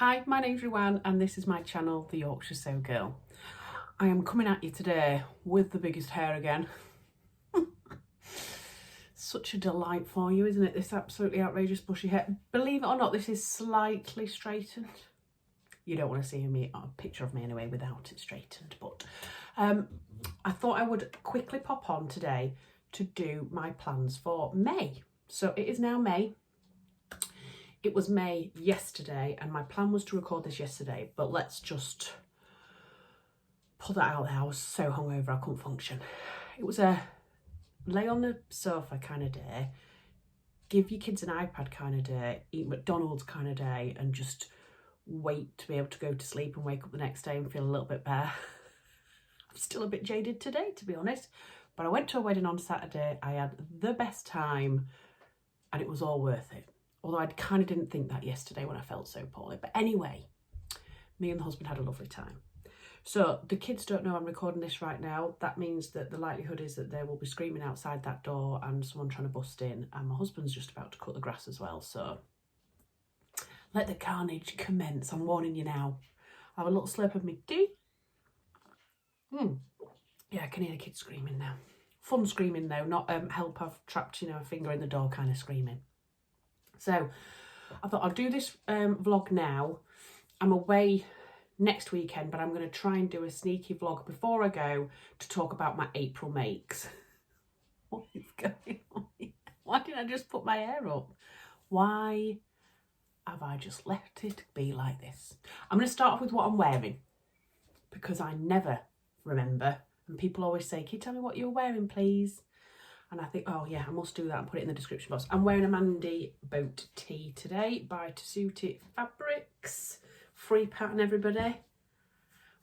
Hi, my name's Ruan and this is my channel, The Yorkshire Sew Girl. I am coming at you today with the biggest hair again. Such a delight for you, isn't it? This absolutely outrageous bushy hair. Believe it or not, this is slightly straightened. You don't want to see a picture of me anyway without it straightened, but I thought I would quickly pop on today to do my plans for May. So it is now May. It was May yesterday and my plan was to record this yesterday, but let's just put that out there. I was so hungover I couldn't function. It was a lay on the sofa kind of day, give your kids an iPad kind of day, eat McDonald's kind of day, and just wait to be able to go to sleep and wake up the next day and feel a little bit better. I'm still a bit jaded today, to be honest, but I went to a wedding on Saturday. I had the best time and it was all worth it. Although I kind of didn't think that yesterday when I felt so poorly. But anyway, me and the husband had a lovely time. So the kids don't know I'm recording this right now. That means that the likelihood is that they will be screaming outside that door and someone trying to bust in. And my husband's just about to cut the grass as well. So let the carnage commence. I'm warning you now. I have a little slurp of my tea. Yeah, I can hear the kids screaming now. Fun screaming though, not help I've trapped, a finger in the door kind of screaming. So I thought I'll do this vlog now. I'm away next weekend, but I'm going to try and do a sneaky vlog before I go to talk about my April makes. What is going on here? Why didn't I just put my hair up? Why have I just left it be like this? I'm going to start off with what I'm wearing because I never remember. And people always say, can you tell me what you're wearing, please? And I think, oh yeah, I must do that and put it in the description box. I'm wearing a Mandy boat tee today by Tote Fabrics. Free pattern, everybody.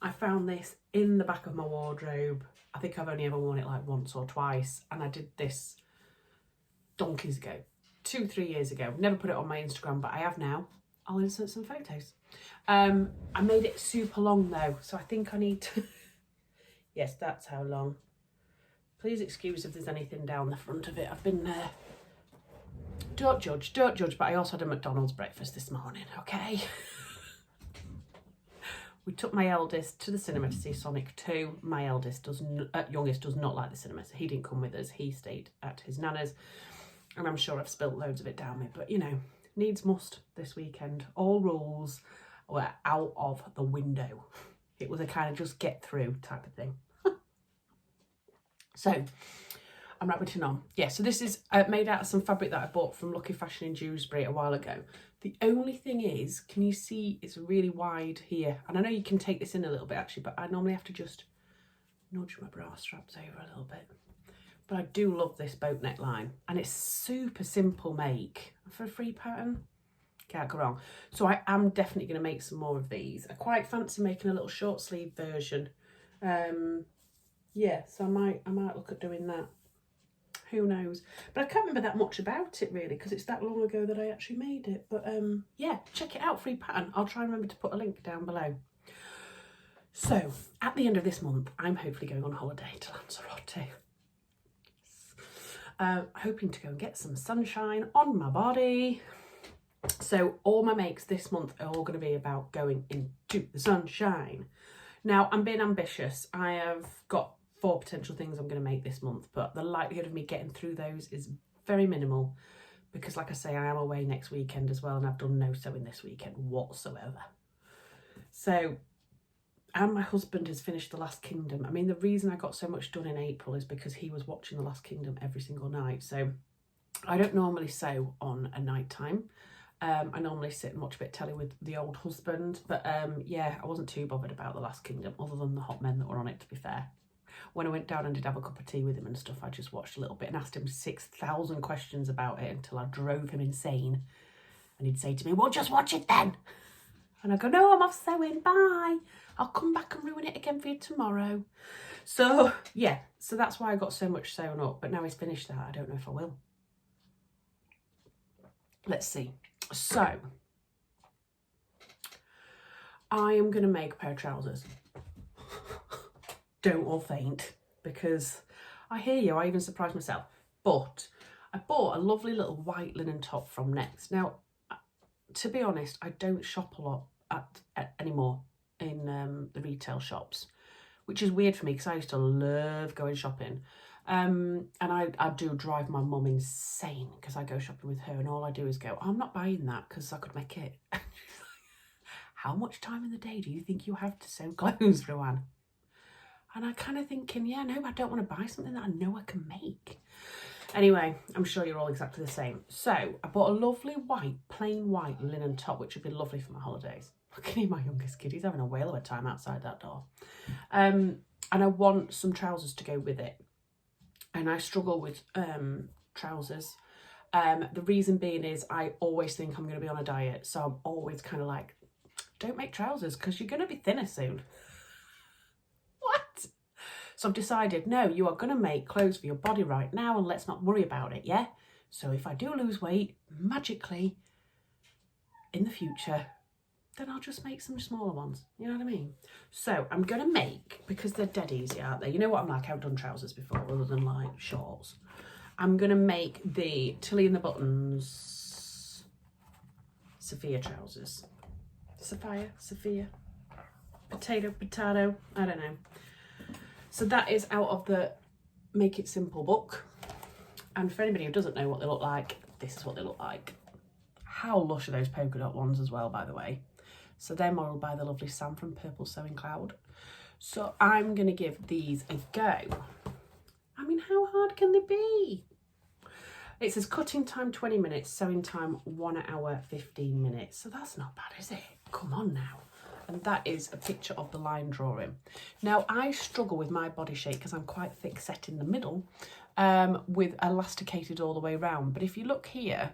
I found this in the back of my wardrobe. I think I've only ever worn it like once or twice. And I did this donkeys ago, 2-3 years ago. Never put it on my Instagram, but I have now. I'll insert some photos. I made it super long though, so I think I need to... Yes, that's how long. Please excuse if there's anything down the front of it. I've been there. Don't judge, but I also had a McDonald's breakfast this morning, okay? We took my eldest to the cinema to see Sonic 2. My youngest does not like the cinema, so he didn't come with us. He stayed at his nana's, and I'm sure I've spilt loads of it down me, but needs must this weekend. All rules were out of the window. It was a kind of just get through type of thing. So I'm rabbiting on. Yeah, so this is made out of some fabric that I bought from Lucky Fashion in Dewsbury a while ago. The only thing is, can you see it's really wide here? And I know you can take this in a little bit actually, but I normally have to just nudge my bra straps over a little bit. But I do love this boat neckline and it's super simple make for a free pattern. Can't go wrong. So I am definitely going to make some more of these. I quite fancy making a little short sleeve version. Yeah, so I might look at doing that. Who knows? But I can't remember that much about it really because it's that long ago that I actually made it. But yeah, check it out, free pattern. I'll try and remember to put a link down below. So at the end of this month, I'm hopefully going on holiday to Lanzarote. Hoping to go and get some sunshine on my body. So all my makes this month are all going to be about going into the sunshine. Now, I'm being ambitious. I have got 4 potential things I'm going to make this month, but the likelihood of me getting through those is very minimal because, like I say, I am away next weekend as well, and I've done no sewing this weekend whatsoever. So, and my husband has finished The Last Kingdom. I mean, the reason I got so much done in April is because he was watching The Last Kingdom every single night. So, I don't normally sew on a night time. I normally sit and watch a bit of telly with the old husband, but yeah, I wasn't too bothered about The Last Kingdom other than the hot men that were on it, to be fair. When I went down and did have a cup of tea with him and stuff, I just watched a little bit and asked him 6,000 questions about it until I drove him insane. And he'd say to me, well, just watch it then. And I go, no, I'm off sewing, bye. I'll come back and ruin it again for you tomorrow. So yeah, so that's why I got so much sewn up, but now he's finished that, I don't know if I will. Let's see. So, I am going to make a pair of trousers. Don't all faint, because I hear you, I even surprised myself. But I bought a lovely little white linen top from Next. Now, to be honest, I don't shop a lot anymore in the retail shops, which is weird for me because I used to love going shopping. And I do drive my mum insane because I go shopping with her and all I do is go, I'm not buying that because I could make it. How much time in the day do you think you have to sew clothes, Ruan? And I kind of thinking, yeah, no, I don't want to buy something that I know I can make. Anyway, I'm sure you're all exactly the same. So I bought a lovely white, plain white linen top, which would be lovely for my holidays. I can hear my youngest kid, he's having a whale of a time outside that door. And I want some trousers to go with it. And I struggle with trousers. The reason being is I always think I'm going to be on a diet. So I'm always kind of like, don't make trousers because you're going to be thinner soon. What? So I've decided, no, you are going to make clothes for your body right now and let's not worry about it, yeah? So if I do lose weight, magically, in the future, then I'll just make some smaller ones. You know what I mean? So I'm going to make, because they're dead easy, aren't they? You know what I'm like? I've done trousers before other than like shorts. I'm going to make the Tilly and the Buttons Safiya trousers. Safiya, potato, I don't know. So that is out of the Make It Simple book. And for anybody who doesn't know what they look like, this is what they look like. How lush are those polka dot ones as well, by the way. So they're modelled by the lovely Sam from Purple Sewing Cloud. So I'm going to give these a go. I mean, how hard can they be? It says cutting time 20 minutes, sewing time 1 hour 15 minutes. So that's not bad, is it? Come on now. And that is a picture of the line drawing. Now, I struggle with my body shape because I'm quite thick set in the middle with elasticated all the way around. But if you look here,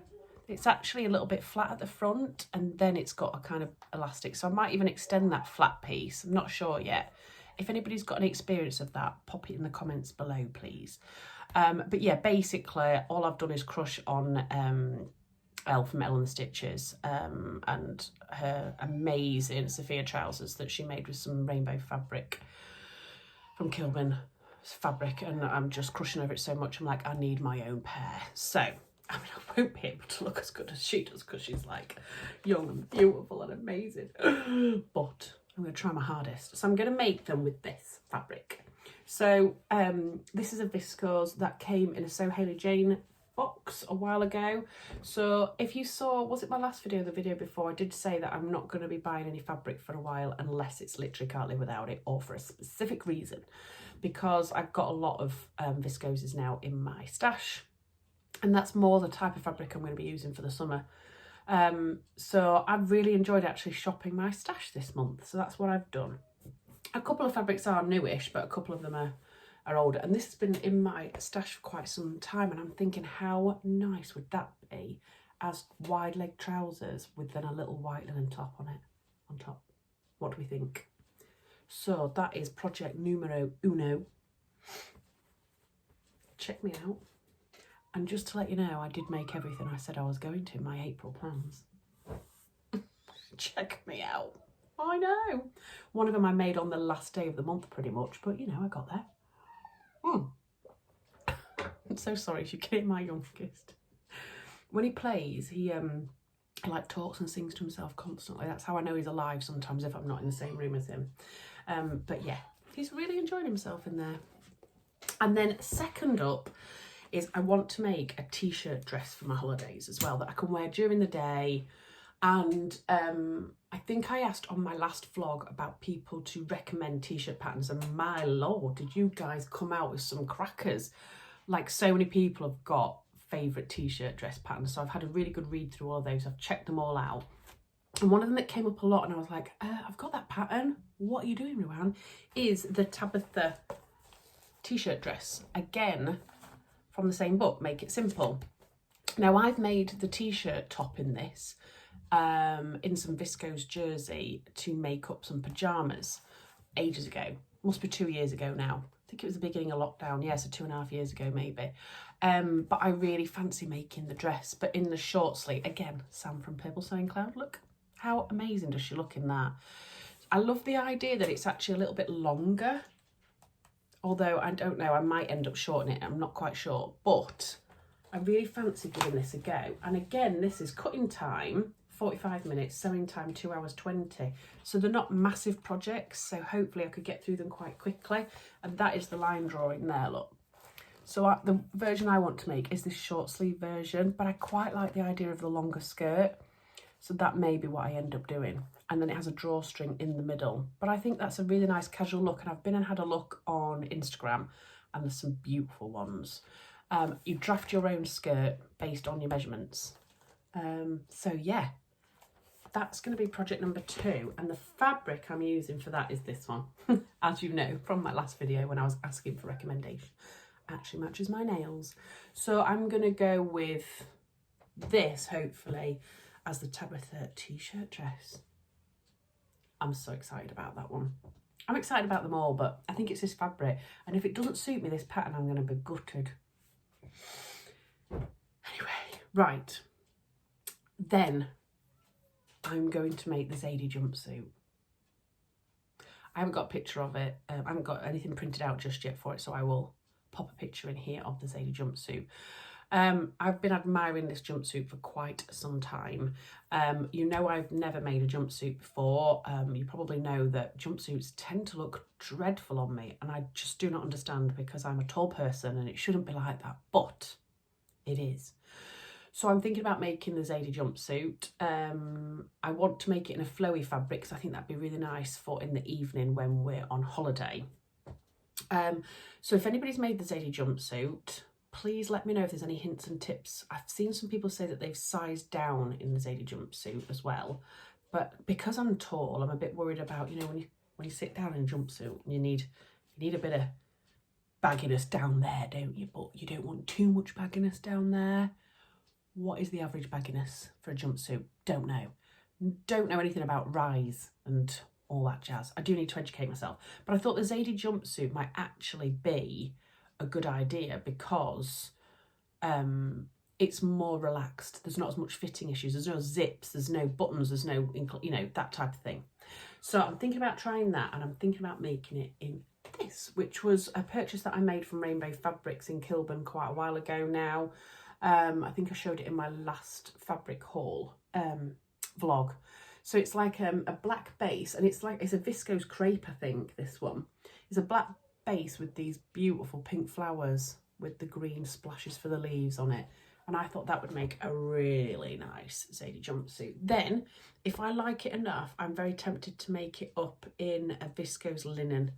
it's actually a little bit flat at the front and then it's got a kind of elastic. So I might even extend that flat piece. I'm not sure yet. If anybody's got any experience of that, pop it in the comments below, please. But yeah, basically all I've done is crush on Elle from Elle and the Stitches and her amazing Safiya trousers that she made with some rainbow fabric from Kilburn fabric, and I'm just crushing over it so much I'm like, I need my own pair. So I mean, I won't be able to look as good as she does because she's like young and beautiful and amazing, but I'm going to try my hardest. So I'm going to make them with this fabric. So this is a viscose that came in a So Hayley Jane box a while ago. So if you saw, was it my last video, the video before, I did say that I'm not going to be buying any fabric for a while unless it's literally can't live without it or for a specific reason, because I've got a lot of viscoses now in my stash. And that's more the type of fabric I'm going to be using for the summer. So I've really enjoyed actually shopping my stash this month. So that's what I've done. A couple of fabrics are newish, but a couple of them are older. And this has been in my stash for quite some time. And I'm thinking, how nice would that be as wide leg trousers with then a little white linen top on it, on top. What do we think? So that is project numero uno. Check me out. And just to let you know, I did make everything I said I was going to, my April plans. Check me out. I know. One of them I made on the last day of the month pretty much, but you know, I got there. I'm so sorry if you can hear my youngest. When he plays, he like talks and sings to himself constantly. That's how I know he's alive sometimes if I'm not in the same room as him. But yeah, he's really enjoying himself in there. And then second up is I want to make a t-shirt dress for my holidays as well that I can wear during the day. And I think I asked on my last vlog about people to recommend t-shirt patterns, and my lord, did you guys come out with some crackers. Like, so many people have got favourite t-shirt dress patterns, so I've had a really good read through all of those. I've checked them all out, and one of them that came up a lot and I was like, I've got that pattern, what are you doing, Ruan, is the Tabitha t-shirt dress, again from the same book, Make It Simple. Now I've made the t-shirt top in this in some viscose jersey to make up some pajamas ages ago. Must be 2 years ago now. I think it was the beginning of lockdown. Yeah, so 2.5 years ago maybe. But I really fancy making the dress, but in the short sleeve. Again, Sam from Purple Sewing Cloud. Look, how amazing does she look in that? I love the idea that it's actually a little bit longer. Although I don't know, I might end up shortening it. I'm not quite sure. But I really fancy giving this a go. And again, this is cutting time 45 minutes, sewing time 2 hours 20. So they're not massive projects, so hopefully I could get through them quite quickly. And that is the line drawing there, look. So the version I want to make is this short sleeve version, but I quite like the idea of the longer skirt. So that may be what I end up doing. And then it has a drawstring in the middle. But I think that's a really nice casual look. And I've been and had a look on Instagram and there's some beautiful ones. You draft your own skirt based on your measurements. So yeah, that's going to be project number 2. And the fabric I'm using for that is this one. As you know from my last video when I was asking for recommendation. Actually matches my nails. So I'm going to go with this, hopefully, as the Tabitha t-shirt dress. I'm so excited about that one. I'm excited about them all, but I think it's this fabric. And if it doesn't suit me, this pattern, I'm going to be gutted. Anyway, right. Then I'm going to make the Zadie jumpsuit. I haven't got a picture of it. I haven't got anything printed out just yet for it, so I will pop a picture in here of the Zadie jumpsuit. I've been admiring this jumpsuit for quite some time. You know, I've never made a jumpsuit before. You probably know that jumpsuits tend to look dreadful on me, and I just do not understand because I'm a tall person and it shouldn't be like that, but it is. So I'm thinking about making the Zadie jumpsuit. I want to make it in a flowy fabric because I think that'd be really nice for in the evening when we're on holiday. So if anybody's made the Zadie jumpsuit, please let me know if there's any hints and tips. I've seen some people say that they've sized down in the Zadie jumpsuit as well. But because I'm tall, I'm a bit worried about, you know, when you sit down in a jumpsuit, you need a bit of bagginess down there, don't you? But you don't want too much bagginess down there. What is the average bagginess for a jumpsuit? Don't know. Don't know anything about rise and all that jazz. I do need to educate myself. But I thought the Zadie jumpsuit might actually be a good idea because it's more relaxed. There's not as much fitting issues. There's no zips, there's no buttons, there's no, you know, that type of thing. So I'm thinking about trying that, and I'm thinking about making it in this, which was a purchase that I made from Rainbow Fabrics in Kilburn quite a while ago now. I think I showed it in my last fabric haul vlog. So it's like a black base, and it's a viscose crepe, I think, this one. It's a black base with these beautiful pink flowers with the green splashes for the leaves on it. And I thought that would make a really nice Zadie jumpsuit. Then, if I like it enough, I'm very tempted to make it up in a viscose linen.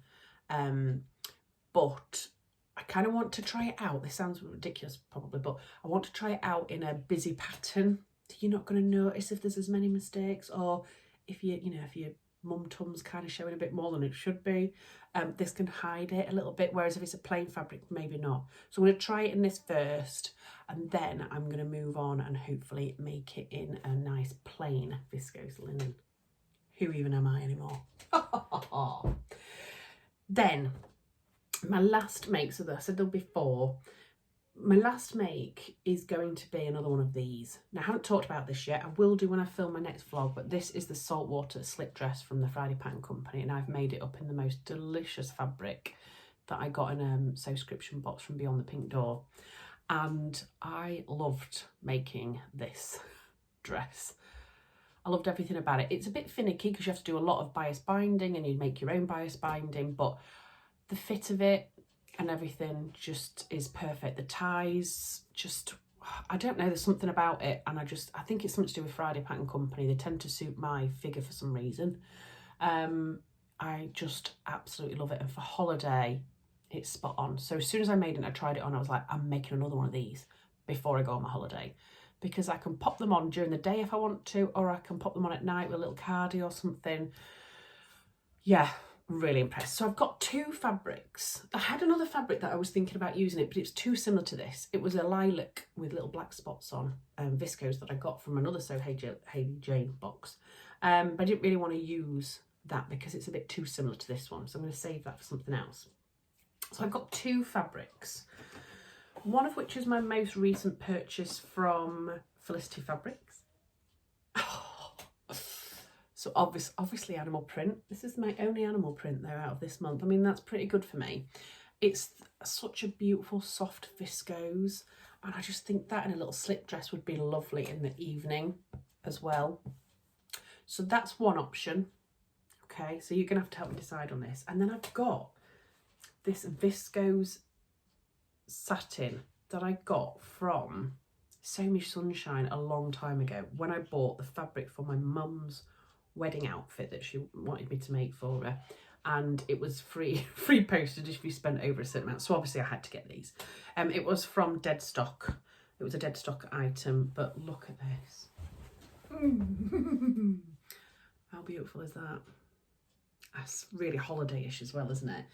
But I kind of want to try it out. This sounds ridiculous probably, but I want to try it out in a busy pattern. You're not going to notice if there's as many mistakes, or if your mum tum's kind of showing a bit more than it should be. This can hide it a little bit, whereas if it's a plain fabric, maybe not. So I'm going to try it in this first, and then I'm going to move on and hopefully make it in a nice plain viscose linen. Who even am I anymore? Then my last make, so I said there'll be 4. My last make is going to be another one of these. Now, I haven't talked about this yet. I will do when I film my next vlog, but this is the Saltwater slip dress from the Friday Pattern Company, and I've made it up in the most delicious fabric that I got in a subscription box from Beyond the Pink Door. And I loved making this dress. I loved everything about it. It's a bit finicky because you have to do a lot of bias binding and you make your own bias binding, but the fit of it and everything just is perfect. The ties, just, I don't know, there's something about it, and I think it's something to do with Friday Pattern Company. They tend to suit my figure for some reason. I just absolutely love it, and for holiday, it's spot on. So as soon as I made it, I tried it on, I was like, I'm making another one of these before I go on my holiday, because I can pop them on during the day if I want to, or I can pop them on at night with a little cardi or something. Yeah. Really impressed. So I've got 2 fabrics. I had another fabric that I was thinking about using it, but it's too similar to this. It was a lilac with little black spots on, viscose, that I got from another So Hayley Jane box. But I didn't really want to use that because it's a bit too similar to this one. So I'm going to save that for something else. So I've got 2 fabrics, one of which is my most recent purchase from Felicity Fabrics. So obviously animal print. This is my only animal print though out of this month. I mean, that's pretty good for me. It's such a beautiful soft viscose, and I just think that in a little slip dress would be lovely in the evening as well. So that's one option. Okay, so you're going to have to help me decide on this. And then I've got this Viscose Satin that I got from So Much Sunshine a long time ago when I bought the fabric for my mum's wedding outfit that she wanted me to make for her. And it was free postage if you spent over a certain amount. So obviously I had to get these. It was from dead stock. It was a dead stock item, but look at this. How beautiful is that? That's really holiday-ish as well, isn't it?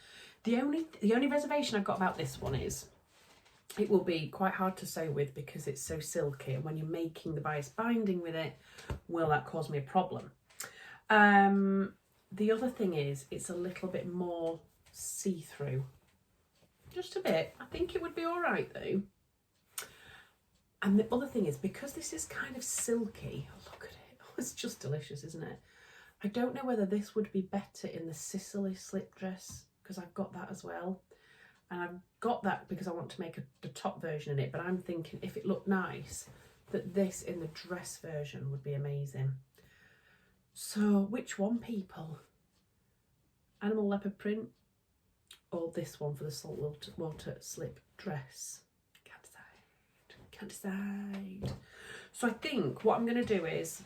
The only reservation I've got about this one is it will be quite hard to sew with because it's so silky, and when you're making the bias binding with it, will that cause me a problem? The other thing is it's a little bit more see-through. Just a bit. I think it would be all right though. And the other thing is, because this is kind of silky, oh, look at it. Oh, it's just delicious, isn't it? I don't know whether this would be better in the Sicily slip dress, because I've got that as well. And I've got that because I want to make the top version in it, but I'm thinking if it looked nice, that this in the dress version would be amazing. So which one, people? Animal leopard print or this one for the saltwater slip dress? Can't decide. So I think what I'm going to do is,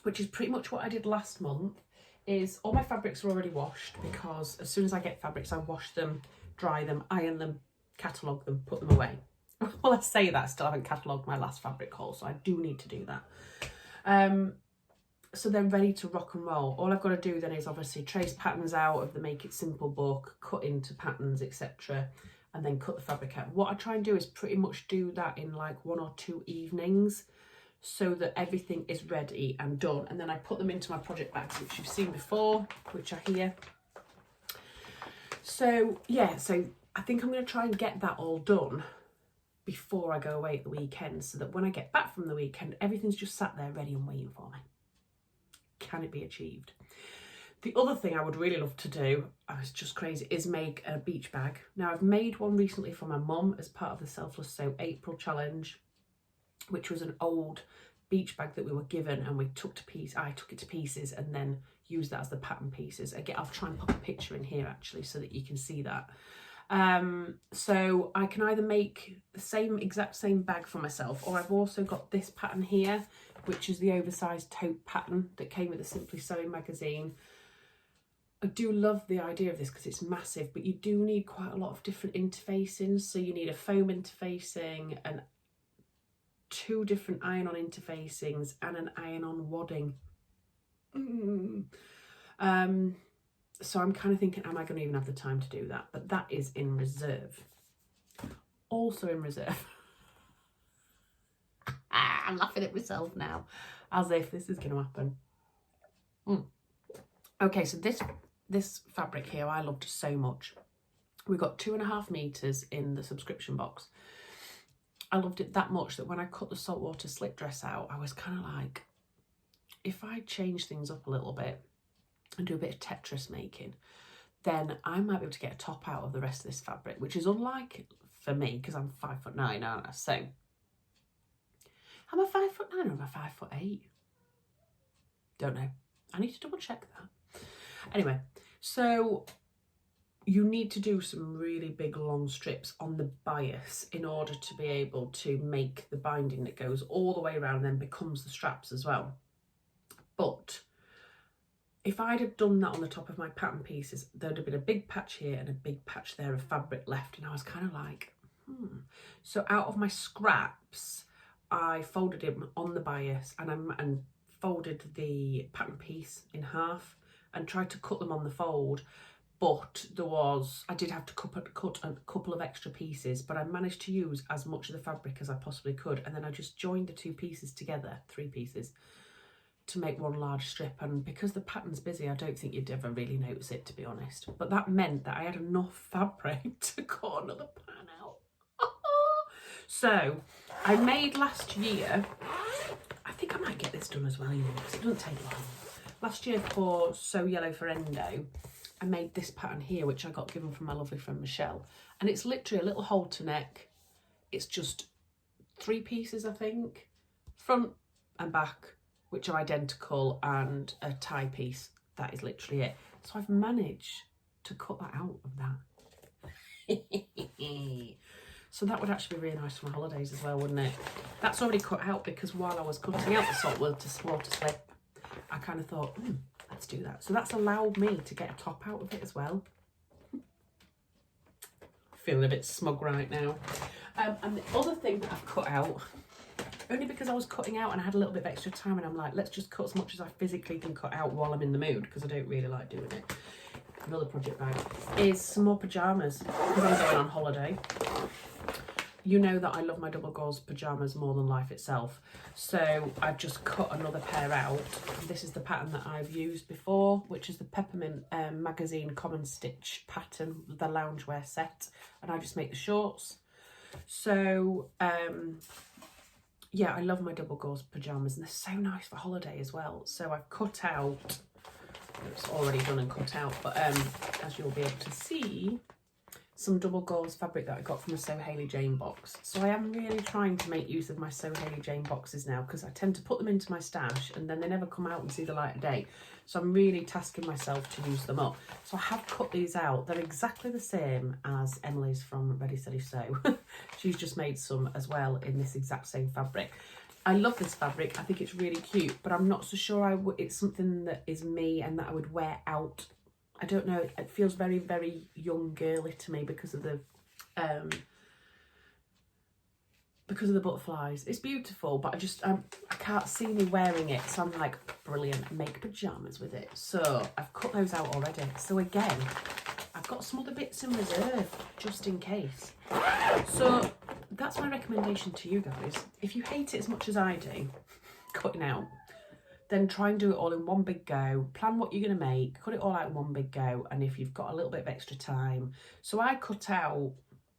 which is pretty much what I did last month, is all my fabrics are already washed, because as soon as I get fabrics I wash them, dry them, iron them, catalogue them, put them away. Well, I say that, I still haven't catalogued my last fabric haul, so I do need to do that. So they're ready to rock and roll. All I've got to do then is obviously trace patterns out of the Make It Simple book, cut into patterns, etc., and then cut the fabric out. What I try and do is pretty much do that in like 1 or 2 evenings, so that everything is ready and done. And then I put them into my project bags, which you've seen before, which are here. So yeah, so I think I'm going to try and get that all done before I go away at the weekend, so that when I get back from the weekend, everything's just sat there ready and waiting for me. Can it be achieved? The other thing I would really love to do, it's just crazy, is make a beach bag. Now I've made one recently for my mum as part of the Selfless Sew April challenge, which was an old beach bag that we were given, and we took to pieces. I took it to pieces and then used that as the pattern pieces. Again, I'll try and put a picture in here actually so that you can see that. So I can either make the exact same bag for myself, or I've also got this pattern here, which is the oversized tote pattern that came with the Simply Sewing magazine. I do love the idea of this because it's massive, but you do need quite a lot of different interfacings. So you need a foam interfacing, and 2 different iron-on interfacings, and an iron-on wadding. So I'm kind of thinking, am I going to even have the time to do that? But that is in reserve. Also in reserve. I'm laughing at myself now, as if this is going to happen. Okay, so this fabric here I loved so much. We got 2.5 meters in the subscription box. I loved it that much that when I cut the saltwater slip dress out, I was kind of like, if I change things up a little bit and do a bit of Tetris making, then I might be able to get a top out of the rest of this fabric, which is unlike for me because I'm 5'9", aren't I? So am I 5'9" or am I 5'8"? Don't know. I need to double check that. Anyway, so you need to do some really big long strips on the bias in order to be able to make the binding that goes all the way around and then becomes the straps as well. But if I'd have done that on the top of my pattern pieces, there'd have been a big patch here and a big patch there of fabric left, and I was kind of like, So out of my scraps, I folded it on the bias and folded the pattern piece in half and tried to cut them on the fold. But I did have to cut a couple of extra pieces, but I managed to use as much of the fabric as I possibly could. And then I just joined the 2 pieces together, 3 pieces, to make one large strip. And because the pattern's busy, I don't think you'd ever really notice it, to be honest. But that meant that I had enough fabric to cut another pattern out. So I made last year, I think I might get this done as well, because it doesn't take long. Last year for Sew Yellow for Endo, I made this pattern here, which I got given from my lovely friend Michelle. And it's literally a little halter neck. It's just 3 pieces, I think, front and back, which are identical, and a tie piece. That is literally it. So I've managed to cut that out of that. So that would actually be really nice for my holidays as well, wouldn't it? That's already cut out because while I was cutting out the saltwater slip, I kind of thought, let's do that. So that's allowed me to get a top out of it as well. Feeling a bit smug right now. And the other thing that I've cut out, only because I was cutting out and I had a little bit of extra time, and I'm like, let's just cut as much as I physically can cut out while I'm in the mood, because I don't really like doing it. Another project bag is some more pajamas, because I'm going on holiday. You know that I love my double gauze pajamas more than life itself. So I've just cut another pair out. This is the pattern that I've used before, which is the Peppermint Magazine Common Stitch pattern, the loungewear set. And I just make the shorts. So, yeah, I love my double gauze pajamas, and they're so nice for holiday as well. So I've cut out, it's already done and cut out, but as you'll be able to see, some double gauze fabric that I got from a So Hayley Jane box. So I am really trying to make use of my So Hayley Jane boxes now, because I tend to put them into my stash and then they never come out and see the light of day. So I'm really tasking myself to use them up. So I have cut these out. They're exactly the same as Emily's from Ready Steady Sew. She's just made some as well in this exact same fabric. I love this fabric. I think it's really cute, but I'm not so sure it's something that is me and that I would wear out. I don't know, it feels very, very young girly to me because of the butterflies. It's beautiful, but I can't see me wearing it. So I'm like, brilliant, make pajamas with it. So I've cut those out already. So again, I've got some other bits in reserve just in case. So that's my recommendation to you guys. If you hate it as much as I do, cutting out, then try and do it all in one big go. Plan what you're going to make, cut it all out in one big go, and if you've got a little bit of extra time. So I cut out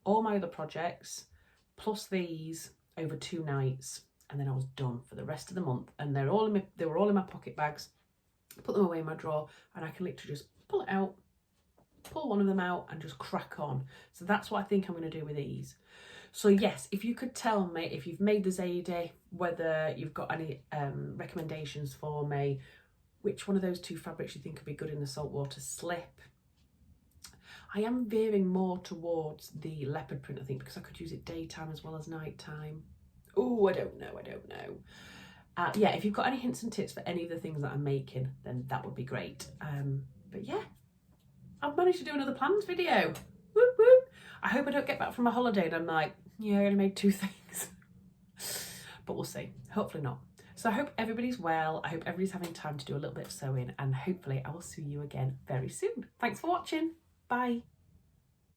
all my other projects, plus these, over 2 nights, and then I was done for the rest of the month. And they were all in my pocket bags, put them away in my drawer, and I can literally just pull it out, pull one of them out, and just crack on. So that's what I think I'm going to do with these. So yes, if you could tell me, if you've made the Zadie, whether you've got any recommendations for me, which one of those 2 fabrics you think would be good in the saltwater slip. I am veering more towards the leopard print, I think, because I could use it daytime as well as nighttime. Oh, I don't know. Yeah, if you've got any hints and tips for any of the things that I'm making, then that would be great. But yeah, I've managed to do another plans video. Whoop, whoop. I hope I don't get back from a holiday and I'm like, yeah, I only made 2 things. But we'll see. Hopefully not. So I hope everybody's well. I hope everybody's having time to do a little bit of sewing, and hopefully I will see you again very soon. Thanks for watching. Bye.